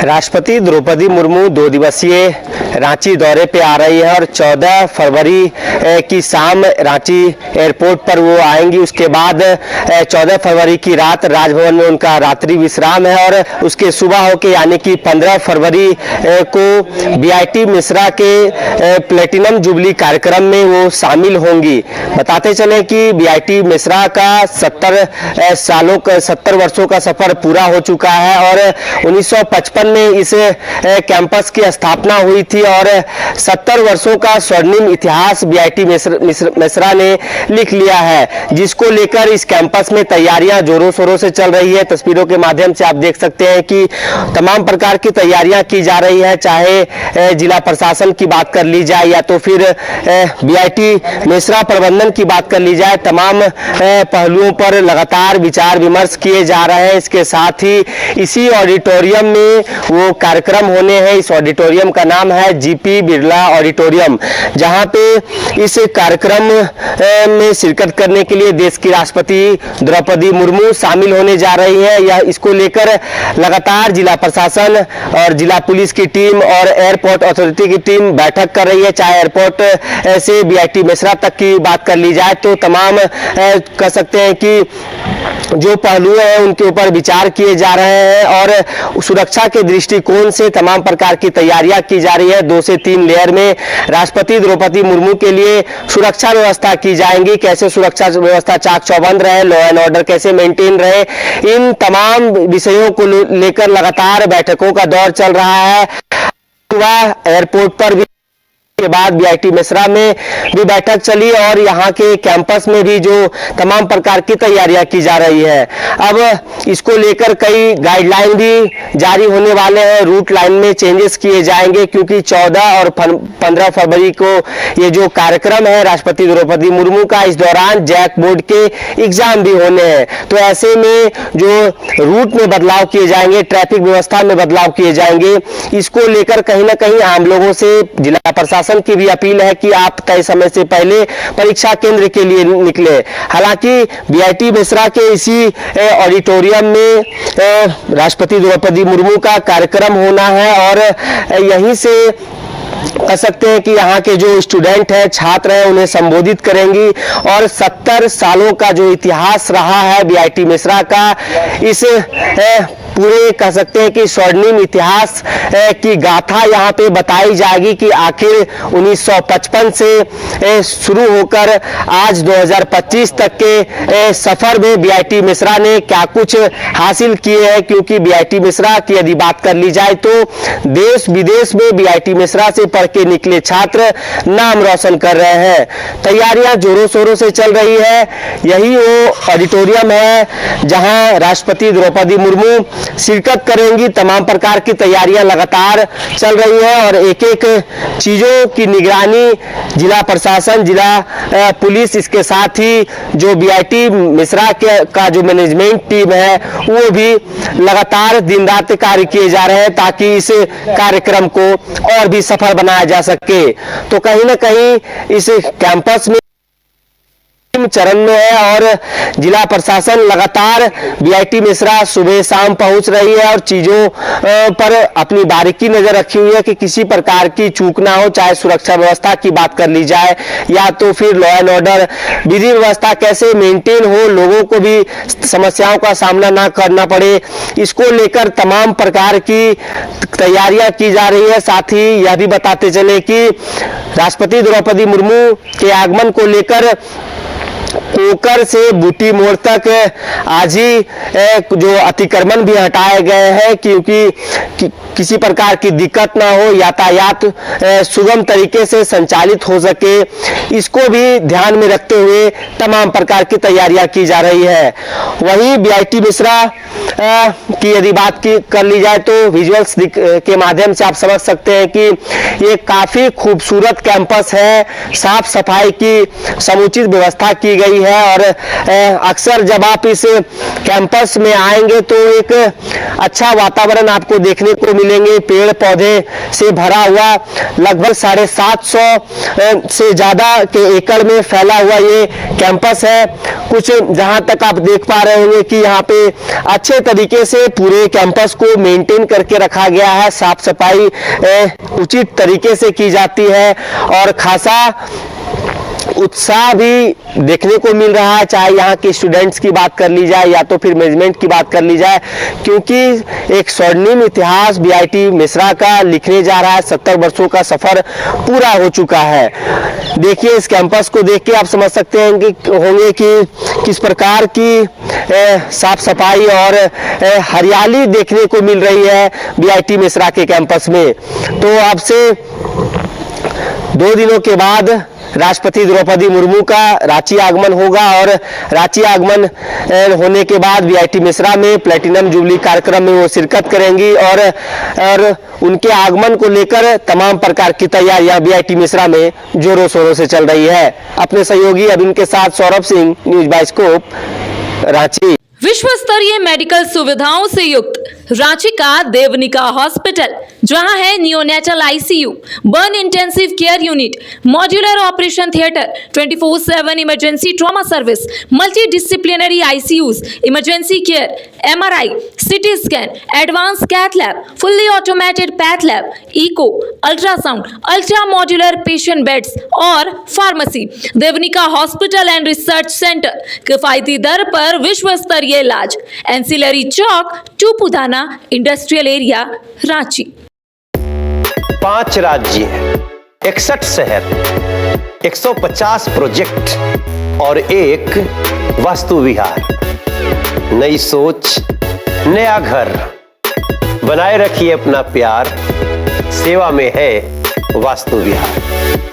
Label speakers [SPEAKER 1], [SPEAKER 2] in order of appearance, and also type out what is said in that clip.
[SPEAKER 1] राष्ट्रपति द्रौपदी मुर्मू 2 दिवसीय रांची दौरे पे आ रही है और 14 फरवरी की शाम रांची एयरपोर्ट पर वो आएंगी। उसके बाद 14 फरवरी की रात राजभवन में उनका रात्रि विश्राम है और उसके सुबह होके यानी कि 15 फरवरी को बीआईटी मिश्रा के प्लेटिनम जुबली कार्यक्रम में वो शामिल होंगी। बताते चले कि बीआईटी मिश्रा का 70 वर्षों का सफर पूरा हो चुका है और 1955 में इस कैंपस की स्थापना हुई थी और 70 वर्षों का स्वर्णिम इतिहास बीआईटी मिश्रा ने लिख लिया है, जिसको लेकर इस कैंपस में तैयारियां जोरों शोरों से चल रही है। तस्वीरों के माध्यम से आप देख सकते हैं कि तमाम प्रकार की तैयारियां की जा रही है, चाहे जिला प्रशासन की बात कर ली जाए या तो फिर बीआईटी मिश्रा प्रबंधन की बात कर ली जाए। तमाम पहलुओं पर लगातार विचार विमर्श किए जा रहे हैं। इसके साथ ही इसी ऑडिटोरियम में वो कार्यक्रम होने हैं। इस ऑडिटोरियम का नाम है जीपी बिरला ऑडिटोरियम, जहां पे इस कार्यक्रम में शिरकत करने के लिए देश की राष्ट्रपति द्रौपदी मुर्मू शामिल होने जा रही है। यह इसको लेकर लगातार जिला प्रशासन और जिला पुलिस की टीम और एयरपोर्ट अथॉरिटी की टीम बैठक कर रही है। चाहे एयरपोर्ट से बीआईटी मिश्रा तक की बात कर ली जाए तो तमाम कह सकते हैं कि जो पहलू हैं उनके ऊपर विचार किए जा रहे हैं और सुरक्षा के दृष्टिकोण से तमाम प्रकार की तैयारियां की जा रही है। 2 से 3 लेयर में राष्ट्रपति द्रौपदी मुर्मू के लिए सुरक्षा व्यवस्था की जाएंगी। कैसे सुरक्षा व्यवस्था चाक चौबंद रहे, लॉ एंड ऑर्डर कैसे मेंटेन रहे, इन तमाम विषयों को लेकर लगातार बैठकों का दौर चल रहा है। एयरपोर्ट पर भी के बाद बीआईटी मिश्रा में भी बैठक चली और यहाँ के कैंपस में भी जो तमाम प्रकार की तैयारियां की जा रही है। अब इसको लेकर कई गाइडलाइन भी जारी होने वाले हैं। रूट लाइन में चेंजेस किए जाएंगे क्योंकि 14 और 15 फरवरी को ये जो कार्यक्रम है राष्ट्रपति द्रौपदी मुर्मू का, इस दौरान जैक बोर्ड के एग्जाम भी होने हैं। तो ऐसे में जो रूट में बदलाव किए जाएंगे, ट्रैफिक व्यवस्था में बदलाव किए जाएंगे, इसको लेकर कहीं ना कहीं आम लोगों से जिला प्रशासन की भी अपील है कि आप तय समय से पहले परीक्षा केंद्र के लिए निकले। हालांकि बीआईटी मिश्रा के इसी ऑडिटोरियम में राष्ट्रपति द्रौपदी मुर्मू का कार्यक्रम होना है और यहीं से कह सकते हैं कि यहाँ के जो स्टूडेंट हैं, छात्र हैं, उन्हें संबोधित करेंगी और 70 सालों का जो इतिहास रहा है बीआईटी मिश्रा का, इस पूरे कह सकते हैं कि स्वर्णिम इतिहास की गाथा यहाँ पे बताई जाएगी कि आखिर 1955 से शुरू होकर आज 2025 तक के सफर में बीआईटी मिश्रा ने क्या कुछ हासिल किए हैं। क्योंकि बीआईटी मिश्रा की यदि बात कर ली जाए तो देश विदेश में बीआईटी मिश्रा से पढ़ के निकले छात्र नाम रोशन कर रहे हैं। तैयारियां जोरों शोरों से चल रही है। यही वो ऑडिटोरियम है जहां राष्ट्रपति द्रौपदी मुर्मू शिरकत करेंगी। तमाम प्रकार की तैयारियां लगातार चल रही है और एक एक चीजों की निगरानी जिला प्रशासन, जिला पुलिस, इसके साथ ही जो बीआईटी मिश्रा का जो मैनेजमेंट टीम है वो भी लगातार दिन रात कार्य किए जा रहे हैं ताकि इस कार्यक्रम को और भी सफल बनाया जा सके। तो कहीं ना कहीं इस कैंपस में चरण में है और जिला प्रशासन लगातार बीआईटी मिश्रा सुबह शाम पहुंच रही है और चीजों पर अपनी बारीकी नजर रखी हुई है कि किसी प्रकार की चूक ना हो। चाहे सुरक्षा व्यवस्था की बात कर ली जाए या तो फिर लॉ एंड ऑर्डर विधि व्यवस्था कैसे मेंटेन हो, लोगों को भी समस्याओं का सामना ना करना पड़े, इसको लेकर तमाम प्रकार की तैयारियां की जा रही है। साथ ही यह भी बताते चले कि राष्ट्रपति द्रौपदी मुर्मू के आगमन को लेकर कोकर से बूटी मोड़ तक आज ही जो अतिक्रमण भी हटाए गए हैं क्योंकि किसी प्रकार की दिक्कत ना हो, यातायात सुगम तरीके से संचालित हो सके, इसको भी ध्यान में रखते हुए तमाम प्रकार की तैयारियां की जा रही है। वहीं बीआईटी मिश्रा की यदि बात कर ली जाए तो विजुअल्स के माध्यम से आप समझ सकते हैं कि ये काफी खूबसूरत कैंपस है। साफ सफाई की समुचित व्यवस्था की गई है। और अक्सर जब आप इस कैंपस में आएंगे तो एक अच्छा वातावरण आपको देखने को मिलेंगे, पेड़ पौधे से भरा हुआ, लगभग 750 से ज़्यादा के एकड़ में फैला हुआ ये कैंपस है। कुछ जहां तक आप देख पा रहे होंगे कि यहाँ पे अच्छे तरीके से पूरे कैंपस को मेंटेन करके रखा गया है, साफ सफाई उचित तरीके से की जाती है और खासा उत्साह भी देखने को मिल रहा है, चाहे यहाँ के स्टूडेंट्स की बात कर ली जाए या तो फिर मैनेजमेंट की बात कर ली जाए, क्योंकि एक स्वर्णिम इतिहास बीआईटी मिश्रा का लिखने जा रहा है। 70 वर्षों का सफर पूरा हो चुका है। देखिए, इस कैंपस को देख के आप समझ सकते होंगे कि किस प्रकार की साफ सफाई और हरियाली देखने को मिल रही है बीआईटी मिश्रा के कैंपस में। तो अब से 2 दिनों के बाद राष्ट्रपति द्रौपदी मुर्मू का रांची आगमन होगा और रांची आगमन होने के बाद बीआईटी मिश्रा में प्लेटिनम जुबली कार्यक्रम में वो शिरकत करेंगी और उनके आगमन को लेकर तमाम प्रकार की तैयारियां बीआईटी मिश्रा में जोरों शोरों से चल रही है। अपने सहयोगी अरुण के साथ सौरभ सिंह, न्यूज बाइस्कोप, रांची।
[SPEAKER 2] विश्व स्तरीय मेडिकल सुविधाओं से युक्त रांची का देवनिका हॉस्पिटल, जहां है neonatal ICU, burn intensive care unit, modular operation theatre, 24/7 emergency trauma service, multi disciplinary ICUs, emergency care, MRI, CT scan, advance cath lab, fully automated path lab, echo, ultrasound, ultra modular patient beds और pharmacy. Devnika hospital and research centre, किफायती दर पर विश्व स्तरीय इलाज, ancillary Chowk, Tupudana industrial area, Ranchi.
[SPEAKER 3] 5 राज्य, 61 शहर, 150 project और एक वास्तु विहार। नई सोच, नया घर, बनाए रखिए अपना प्यार, सेवा में है वास्तु विहार।